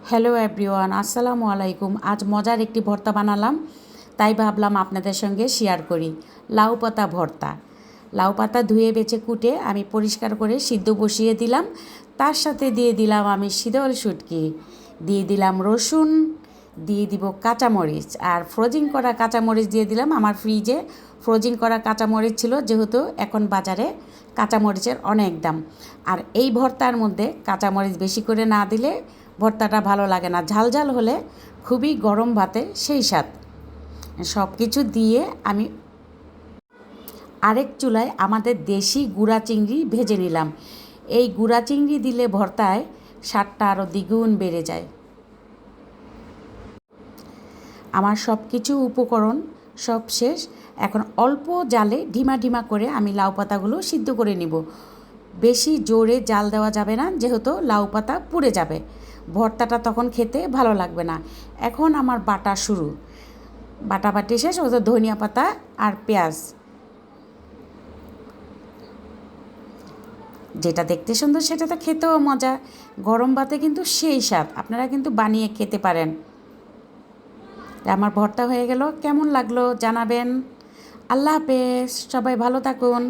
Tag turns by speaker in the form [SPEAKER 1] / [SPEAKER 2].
[SPEAKER 1] Hello everyone, আসসালামু আলাইকুম। আজ মজার একটি ভর্তা বানালাম, তাই ভাবলাম আপনাদের সঙ্গে শেয়ার করি। লাউ পাতা ভর্তা। লাউ পাতা ধুয়ে বেছে কুটে আমি পরিষ্কার করে সিদ্ধ বসিয়ে দিলাম। তার সাথে দিয়ে দিলাম আমি শীতল শুটকি, দিয়ে দিলাম রসুন, দিয়ে দিব কাঁচামরিচ, আর ফ্রোজিং করা কাঁচামরিচ দিয়ে দিলাম। আমার ফ্রিজে ফ্রোজিং করা কাঁচামরিচ ছিল, যেহেতু এখন বাজারে কাঁচামরিচের অনেক দাম। আর এই ভর্তার মধ্যে কাঁচামরিচ বেশি করে না দিলে ভর্তাটা ভালো লাগে না। ঝাল ঝাল হলে খুবই গরম ভাতে সেই স্বাদ। সব কিছু দিয়ে আমি আরেক চুলায় আমাদের দেশি গুঁড়া চিংড়ি ভেজে নিলাম। এই গুঁড়া চিংড়ি দিলে ভর্তায় স্বাদটা আরও দ্বিগুণ বেড়ে যায়। আমার সব কিছু উপকরণ সব শেষ। এখন অল্প জালে ঢিমা ঢিমা করে আমি লাউ পাতাগুলো সিদ্ধ করে নিব। বেশি জোরে জাল দেওয়া যাবে না, যেহেতু লাউ পাতা পুড়ে যাবে, ভর্তাটা তখন খেতে ভালো লাগবে না। এখন আমার বাটা শুরু। বাটাবাটি শেষ। ওদের ধনিয়া পাতা আর পেঁয়াজ, যেটা দেখতে সুন্দর সেটা তো খেতেও মজা। গরম ভাতে কিন্তু সেই স্বাদ। আপনারা কিন্তু বানিয়ে খেতে পারেন। আমার ভর্তা হয়ে গেল। কেমন লাগলো জানাবেন। আল্লাহ হাফেজ, সবাই ভালো থাকুন।